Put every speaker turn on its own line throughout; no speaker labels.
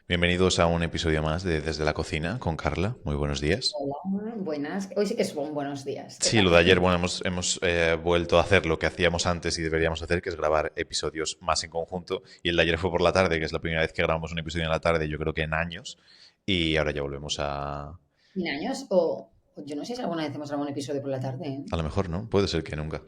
Bienvenidos a un episodio más de Desde la Cocina con Carla. Muy buenos días.
Hola, buenas. Hoy sí que son buenos días. ¿Qué
Sí,
tal?
lo de ayer, bueno, hemos vuelto a hacer lo que hacíamos antes y deberíamos hacer, que es grabar episodios más en conjunto. Y el de ayer fue por la tarde, que es la primera vez que grabamos un episodio en la tarde, yo creo que en años. Y ahora ya volvemos a...
¿100 años? O yo no sé si alguna vez hemos grabado un episodio por la tarde, ¿eh?
A lo mejor, ¿no? Puede ser que nunca.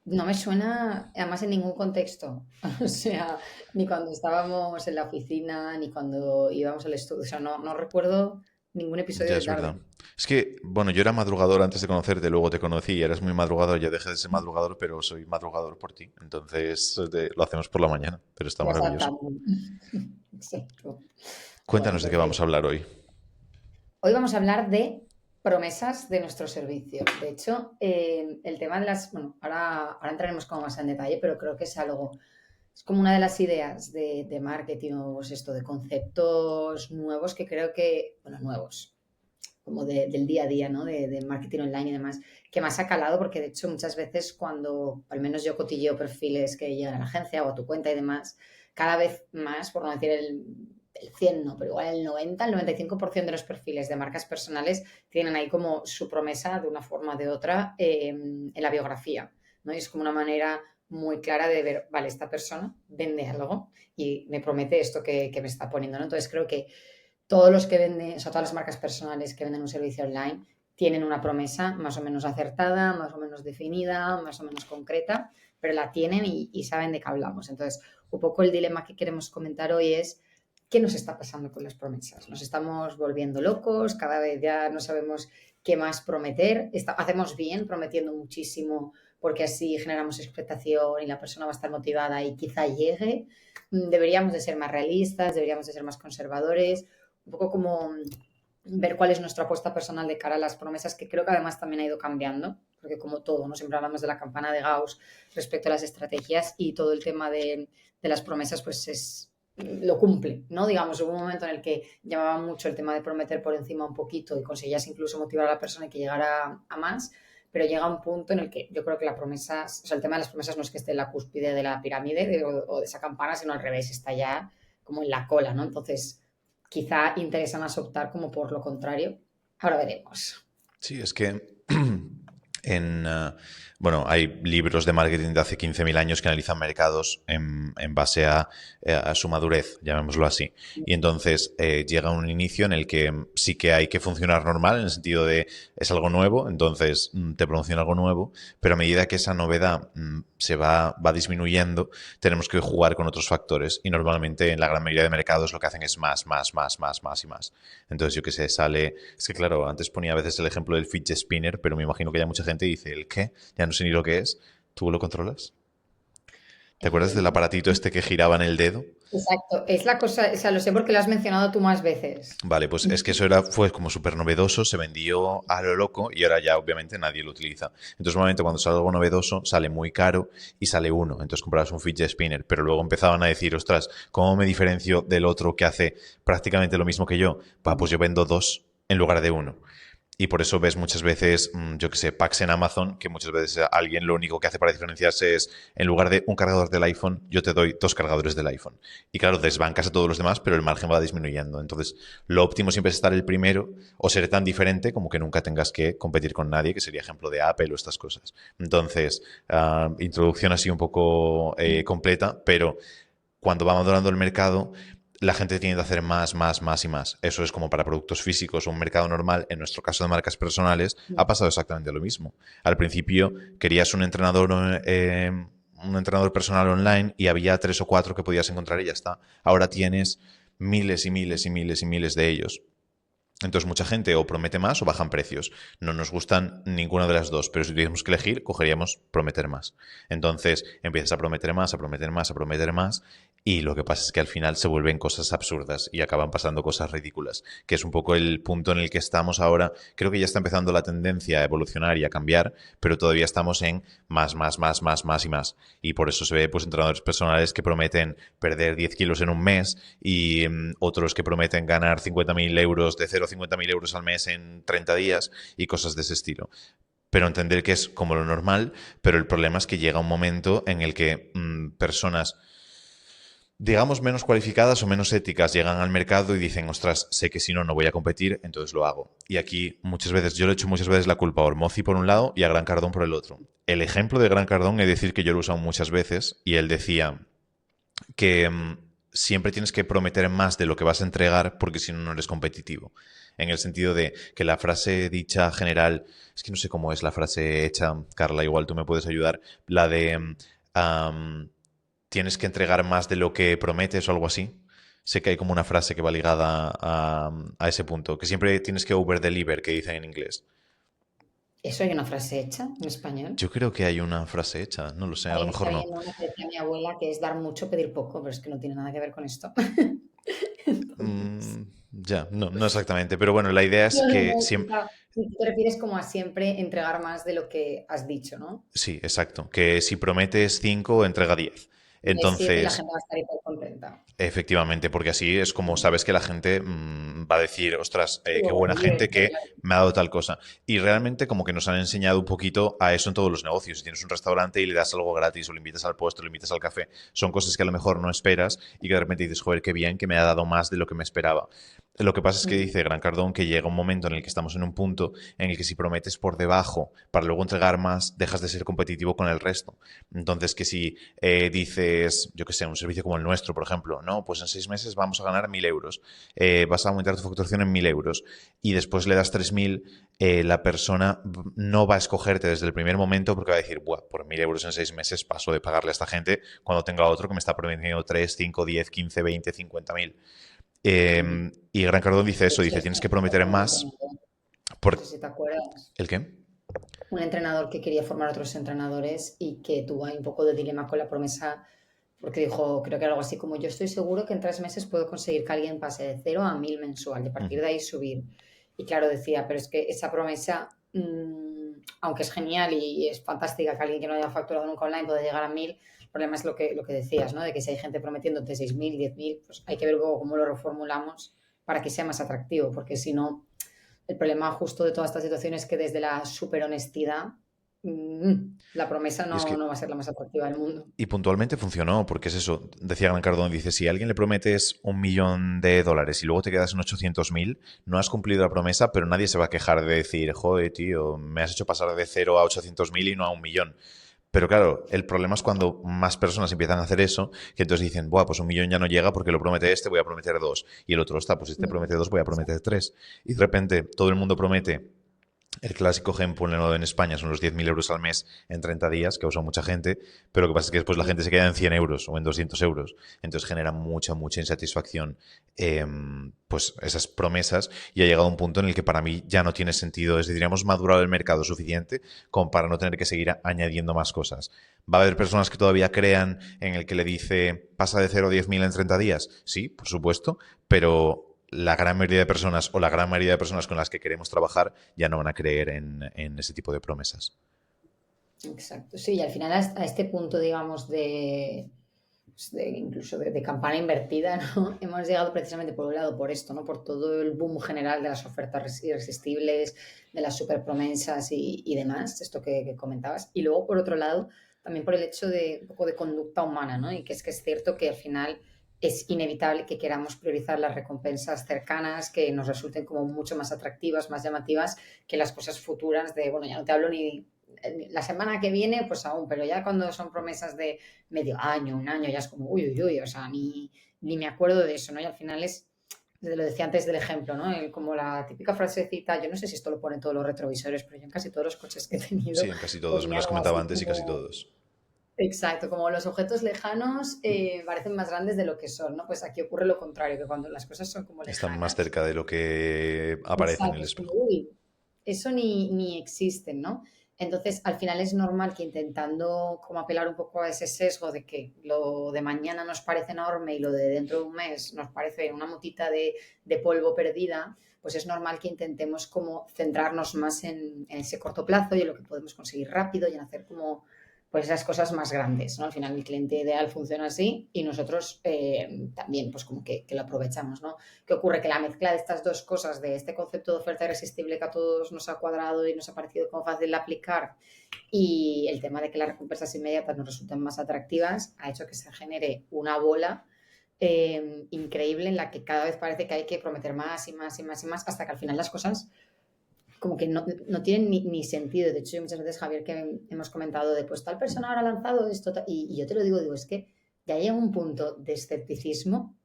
No me suena, además, en ningún contexto. O sea, ni cuando estábamos en la oficina, ni cuando íbamos al estudio. O sea, no recuerdo ningún episodio
Ya
de
es
tarde.
verdad. Es que, bueno, yo era madrugador antes de conocerte, luego te conocí y eras muy madrugador, ya dejé de ser madrugador, pero soy madrugador por ti. Entonces lo hacemos por la mañana, pero está
Ya
maravilloso.
saltamos. Exacto.
Cuéntanos
Bueno,
de qué vamos a
perfecto.
hablar hoy.
Hoy vamos a hablar de promesas de nuestro servicio. De hecho, el tema de las... Bueno, ahora entraremos como más en detalle, pero creo que es algo... Es como una de las ideas de marketing o pues esto, de conceptos nuevos que creo que... Bueno, nuevos, como del día a día, ¿no? De marketing online y demás, que más ha calado porque de hecho muchas veces cuando, al menos yo cotilleo perfiles que llegan a la agencia o a tu cuenta y demás, cada vez más, por no decir el 100, no, pero igual el 90, el 95% de los perfiles de marcas personales tienen ahí como su promesa de una forma o de otra en la biografía, ¿no? Y es como una manera muy clara de ver, vale, esta persona vende algo y me promete esto que me está poniendo, ¿no? Entonces creo que todos los que venden, o sea, todas las marcas personales que venden un servicio online tienen una promesa más o menos acertada, más o menos definida, más o menos concreta, pero la tienen y saben de qué hablamos. Entonces, un poco el dilema que queremos comentar hoy es qué nos está pasando con las promesas. Nos estamos volviendo locos, cada vez ya no sabemos qué más prometer. Hacemos bien prometiendo muchísimo porque así generamos expectación y la persona va a estar motivada y quizá llegue. Deberíamos de ser más realistas, deberíamos de ser más conservadores, un poco como ver cuál es nuestra apuesta personal de cara a las promesas, que creo que además también ha ido cambiando, porque como todo, ¿no? Siempre hablamos de la campana de Gauss respecto a las estrategias y todo el tema de las promesas, pues lo cumple, ¿no? Digamos, hubo un momento en el que llamaba mucho el tema de prometer por encima un poquito y conseguías incluso motivar a la persona y que llegara a más, pero llega un punto en el que yo creo que la promesa, o sea, el tema de las promesas no es que esté en la cúspide de la pirámide o de esa campana, sino al revés, está ya como en la cola, ¿no? Entonces, quizá interesa más optar como por lo contrario. Ahora veremos.
Sí, es que en, bueno, hay libros de marketing de hace 15.000 años que analizan mercados en base a su madurez, llamémoslo así. Y entonces llega un inicio en el que sí que hay que funcionar normal, en el sentido de es algo nuevo, entonces te promociona algo nuevo, pero a medida que esa novedad va disminuyendo, tenemos que jugar con otros factores. Y normalmente en la gran mayoría de mercados lo que hacen es más, más, más, más, más y más. Entonces, yo qué sé, sale. Es que, claro, antes ponía a veces el ejemplo del fidget spinner, pero me imagino que ya mucha gente dice, ¿el qué? Ya no sé ni lo que es. ¿Tú lo controlas? ¿Te acuerdas del
Eh,
aparatito este que giraba en el dedo?
exacto, es la cosa, o sea, lo sé porque lo has mencionado tú más veces.
Vale, pues es que eso fue como súper novedoso, se vendió a lo loco y ahora ya obviamente nadie lo utiliza. Entonces, normalmente cuando sale algo novedoso, sale muy caro y sale uno. Entonces comprabas un fidget spinner, pero luego empezaban a decir, ostras, ¿cómo me diferencio del otro que hace prácticamente lo mismo que yo? Pues yo vendo dos en lugar de uno. Y por eso ves muchas veces, yo que sé, packs en Amazon, que muchas veces alguien lo único que hace para diferenciarse es, en lugar de un cargador del iPhone, yo te doy dos cargadores del iPhone. Y claro, desbancas a todos los demás, pero el margen va disminuyendo. Entonces, lo óptimo siempre es estar el primero o ser tan diferente como que nunca tengas que competir con nadie, que sería ejemplo de Apple o estas cosas. Entonces, introducción así un poco completa, pero cuando va madurando el mercado, la gente tiende a hacer más, más, más y más. Eso es como para productos físicos o un mercado normal. En nuestro caso de marcas personales, ha pasado exactamente lo mismo. Al principio querías un entrenador personal online y había tres o cuatro que podías encontrar y ya está. Ahora tienes miles y miles y miles y miles de ellos. Entonces mucha gente o promete más o bajan precios. No nos gustan ninguna de las dos, pero si tuviéramos que elegir, cogeríamos prometer más. Entonces empiezas a prometer más, a prometer más, a prometer más, y lo que pasa es que al final se vuelven cosas absurdas y acaban pasando cosas ridículas, que es un poco el punto en el que estamos ahora. Creo que ya está empezando la tendencia a evolucionar y a cambiar, pero todavía estamos en más, más, más, más, más y más. Y por eso se ve pues entrenadores personales que prometen perder 10 kilos en un mes y otros que prometen ganar 50.000 euros de 0 a 50.000 euros al mes en 30 días y cosas de ese estilo. Pero entender que es como lo normal, pero el problema es que llega un momento en el que personas digamos, menos cualificadas o menos éticas llegan al mercado y dicen, ostras, sé que si no, no voy a competir, entonces lo hago. Y aquí muchas veces, yo le he hecho muchas veces la culpa a Ormozi por un lado y a Gran Cardón por el otro. El ejemplo de Gran Cardón es decir que yo lo he usado muchas veces y él decía que siempre tienes que prometer más de lo que vas a entregar porque si no, no eres competitivo. En el sentido de que la frase dicha general, es que no sé cómo es la frase hecha, Carla, igual tú me puedes ayudar, la de tienes que entregar más de lo que prometes o algo así. Sé que hay como una frase que va ligada a ese punto, que siempre tienes que over-deliver, que dicen en inglés.
¿Eso hay una frase hecha en español?
Yo creo que hay una frase hecha, no lo sé, a lo mejor
Estaba
no.
viendo una que decía mi abuela que es dar mucho, pedir poco, pero es que no tiene nada que ver con esto. Entonces,
Ya, no, no exactamente, pero bueno, la idea es
no, no,
que
no,
siempre...
tú te refieres como a siempre entregar más de lo que has dicho, ¿no?
Sí, exacto, que si prometes 5 entrega 10.
De 7 la
Entonces,
gente va a estar hiper contenta.
efectivamente, porque así es como sabes que la gente va a decir, ostras,
Sí,
qué
luego
buena gente
divierte,
que
claro.
me ha dado tal cosa. Y realmente como que nos han enseñado un poquito a eso en todos los negocios. Si tienes un restaurante y le das algo gratis o le invitas al puesto, le invitas al café, son cosas que a lo mejor no esperas y que de repente dices, joder, qué bien que me ha dado más de lo que me esperaba. Lo que pasa es que
Mm.
dice Gran Cardón que llega un momento en el que estamos en un punto en el que si prometes por debajo para luego entregar más, dejas de ser competitivo con el resto. Entonces, que si dices, yo que sé, un servicio como el nuestro, por ejemplo, no, pues en 6 meses vamos a ganar 1.000 euros, vas a aumentar tu facturación en 1.000 euros y después le das 3.000, la persona no va a escogerte desde el primer momento porque va a decir, buah, por 1.000 euros en 6 meses paso de pagarle a esta gente cuando tenga otro que me está prometiendo 3, 5, 10, 15, 20, 50.000.
Mm.
Y Gran Cardón dice
De
eso,
hecho,
dice,
esto
tienes
me
que
pasó
prometer
con un
más.
entrenador. No sé
Por...
si te acuerdas.
¿El qué?
Un entrenador que quería formar a otros entrenadores y que tuvo ahí un poco de dilema con la promesa, porque dijo, creo que algo así como, yo estoy seguro que en 3 meses puedo conseguir que alguien pase de 0 a 1.000 mensual y a partir
Ujú.
de ahí subir. Y claro, decía, pero es que esa promesa, aunque es genial y es fantástica que alguien que no haya facturado nunca online pueda llegar a 1.000, el problema es lo que decías, ¿no? De que si hay gente prometiendo entre 6.000 y 10.000, pues hay que ver luego cómo lo reformulamos para que sea más atractivo, porque si no, el problema justo de toda esta situación es que desde la super honestidad, la promesa
Y es
no
que
va a ser la más atractiva del mundo.
y puntualmente funcionó, porque es eso, decía Gran Cardón, dice, si a alguien le prometes 1.000.000 de dólares y luego te quedas en 800.000, no has cumplido la promesa, pero nadie se va a quejar de decir, joder, tío, me has hecho pasar de 0 a 800.000 y no a 1.000.000. Pero claro, el problema es cuando más personas empiezan a hacer eso, que entonces dicen, buah, pues 1.000.000 ya no llega porque lo promete este, voy a prometer dos. Y el otro está, pues este promete dos, voy a prometer tres. Y de repente todo el mundo promete el clásico ejemplo en España son los 10.000 euros al mes en 30 días, que usa mucha gente, pero lo que pasa es que después la gente se queda en 100 euros o en 200 euros. Entonces genera mucha, mucha insatisfacción pues esas promesas y ha llegado un punto en el que para mí ya no tiene sentido. Es decir, hemos madurado el mercado suficiente como para no tener que seguir añadiendo más cosas. ¿Va a haber personas que todavía crean en el que le dice pasa de 0 a 10.000 en 30 días? Sí, por supuesto, pero la gran mayoría de personas o la gran mayoría de personas con las que queremos trabajar ya no van a creer en ese tipo de promesas.
Exacto. Sí, y al final a este punto, digamos, pues, incluso de campana invertida, ¿no? Hemos llegado precisamente por un lado por esto, ¿no? Por todo el boom general de las ofertas irresistibles, de las superpromesas y demás, esto que comentabas. Y luego, por otro lado, también por el hecho de un poco de conducta humana, ¿no? Y que es cierto que al final es inevitable que queramos priorizar las recompensas cercanas, que nos resulten como mucho más atractivas, más llamativas que las cosas futuras de, bueno, ya no te hablo ni la semana que viene, pues aún, pero ya cuando son promesas de medio año, un año, ya es como, uy, uy, uy, o sea, ni me acuerdo de eso, ¿no? Y al final lo decía antes del ejemplo, ¿no? Como la típica frasecita, yo no sé si esto lo ponen todos los retrovisores, pero yo en casi todos los coches que he tenido
Sí, en casi todos. Me
ponía
lo has
algo
comentado
así
antes y casi
como,
todos.
exacto, como los objetos lejanos parecen más grandes de lo que son, ¿no? Pues aquí ocurre lo contrario, que cuando las cosas son como
Están más
lejanas,
cerca de lo que aparece en
exacto,
el
es como,
espejo.
uy, eso ni existen, ¿no? Entonces, al final es normal que intentando como apelar un poco a ese sesgo de que lo de mañana nos parece enorme y lo de dentro de un mes nos parece una motita de polvo perdida, pues es normal que intentemos como centrarnos más en ese corto plazo y en lo que podemos conseguir rápido y en hacer como pues esas cosas más grandes, ¿no? Al final el cliente ideal funciona así y nosotros también pues como que lo aprovechamos, ¿no? ¿Qué ocurre? Que la mezcla de estas dos cosas, de este concepto de oferta irresistible que a todos nos ha cuadrado y nos ha parecido como fácil de aplicar y el tema de que las recompensas inmediatas nos resulten más atractivas, ha hecho que se genere una bola increíble en la que cada vez parece que hay que prometer más y más y más y más, hasta que al final las cosas como que no tienen ni sentido. De hecho, yo muchas veces, Javier, que hemos comentado de, pues tal persona ahora ha lanzado esto, y yo te lo digo, es que ya llega un punto de escepticismo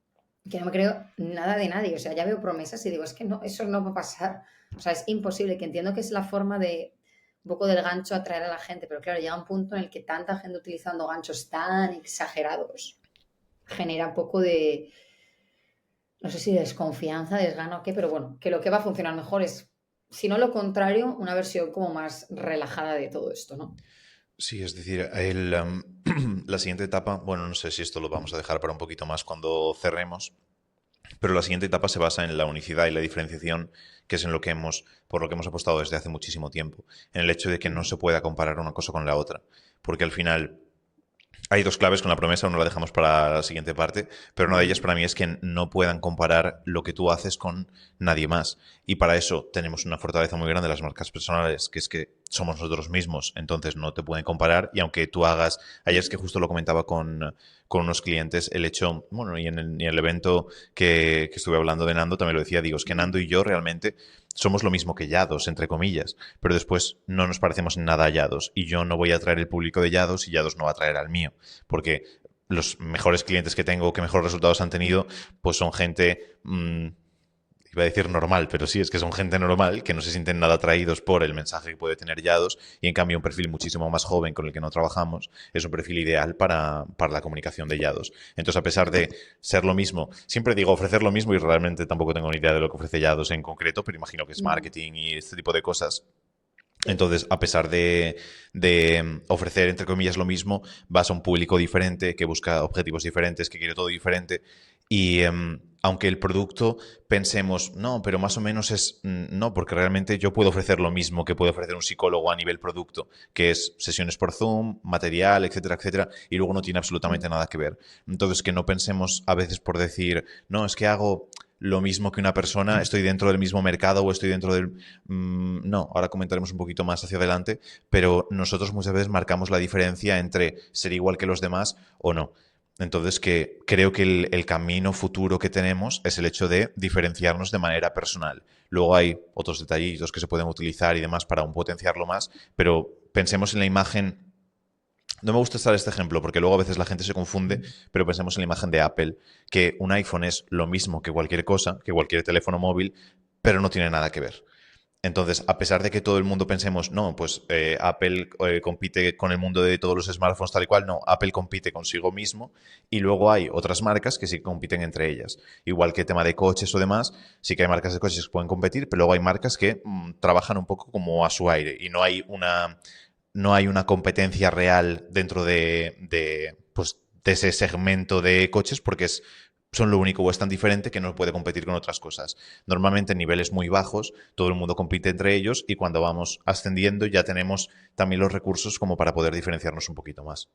que no me creo nada de nadie. O sea, ya veo promesas y digo, es que no, eso no va a pasar. O sea, es imposible, que entiendo que es la forma de un poco del gancho atraer a la gente, pero claro, llega un punto en el que tanta gente utilizando ganchos tan exagerados genera un poco de, no sé si desconfianza, desgano o qué, pero bueno, que lo que va a funcionar mejor es, si no lo contrario, una versión como más relajada de todo esto, ¿no?
Sí, es decir, la siguiente etapa, bueno, no sé si esto lo vamos a dejar para un poquito más cuando cerremos, pero la siguiente etapa se basa en la unicidad y la diferenciación, que es en lo que por lo que hemos apostado desde hace muchísimo tiempo, en el hecho de que no se pueda comparar una cosa con la otra, porque al final hay dos claves con la promesa, una la dejamos para la siguiente parte, pero una de ellas para mí es que no puedan comparar lo que tú haces con nadie más. Y para eso tenemos una fortaleza muy grande de las marcas personales, que es que somos nosotros mismos, entonces no te pueden comparar. Y aunque tú hagas, ayer es que justo lo comentaba con unos clientes, el hecho, bueno, y en el evento que estuve hablando de Nando también lo decía, digo, es que Nando y yo realmente somos lo mismo que Yados, entre comillas, pero después no nos parecemos en nada a Yados y yo no voy a atraer el público de Yados y Yados no va a atraer al mío, porque los mejores clientes que tengo, que mejores resultados han tenido, pues son gente, iba a decir normal, pero sí, es que son gente normal, que no se sienten nada atraídos por el mensaje que puede tener Yados, y en cambio un perfil muchísimo más joven con el que no trabajamos es un perfil ideal para la comunicación de Yados. Entonces, a pesar de ser lo mismo, siempre digo ofrecer lo mismo y realmente tampoco tengo ni idea de lo que ofrece Yados en concreto, pero imagino que es
No,
marketing y este tipo de cosas.
sí.
Entonces, a pesar de ofrecer, entre comillas, lo mismo, vas a un público diferente, que busca objetivos diferentes, que quiere todo diferente. Y aunque el producto pensemos, no, pero más o menos es, no, porque realmente yo puedo ofrecer lo mismo que puede ofrecer un psicólogo a nivel producto, que es sesiones por Zoom, material, etcétera, etcétera, y luego no tiene absolutamente nada que ver. Entonces, que no pensemos a veces por decir, no, es que hago lo mismo que una persona, estoy dentro del mismo mercado o estoy dentro del... no, ahora comentaremos un poquito más hacia adelante, pero nosotros muchas veces marcamos la diferencia entre ser igual que los demás o no. Entonces, que creo que el camino futuro que tenemos es el hecho de diferenciarnos de manera personal. Luego hay otros detallitos que se pueden utilizar y demás para aún potenciarlo más, pero pensemos en la imagen. No me gusta usar este ejemplo porque luego a veces la gente se confunde, pero pensemos en la imagen de Apple, que un iPhone es lo mismo que cualquier cosa, que cualquier teléfono móvil, pero no tiene nada que ver. Entonces, a pesar de que todo el mundo pensemos, no, pues Apple compite con el mundo de todos los smartphones tal y cual, no, Apple compite consigo mismo y luego hay otras marcas que sí compiten entre ellas. Igual que tema de coches o demás, sí que hay marcas de coches que pueden competir, pero luego hay marcas que trabajan un poco como a su aire y no hay una competencia real dentro pues, de ese segmento de coches porque son lo único o es tan diferente que no puede competir con otras cosas. Normalmente en niveles muy bajos todo el mundo compite entre ellos y cuando vamos ascendiendo ya tenemos también los recursos como para poder diferenciarnos un poquito más.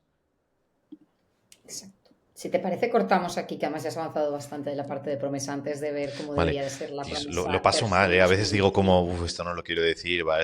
Exacto. Si te parece, cortamos aquí, que además ya has avanzado bastante de la parte de promesa antes de ver cómo
Vale,
debería de ser la
Dios, lo
promesa per
paso
se
mal,
en
¿eh? A
los
veces digo
clientes.
como, esto no lo quiero decir, va,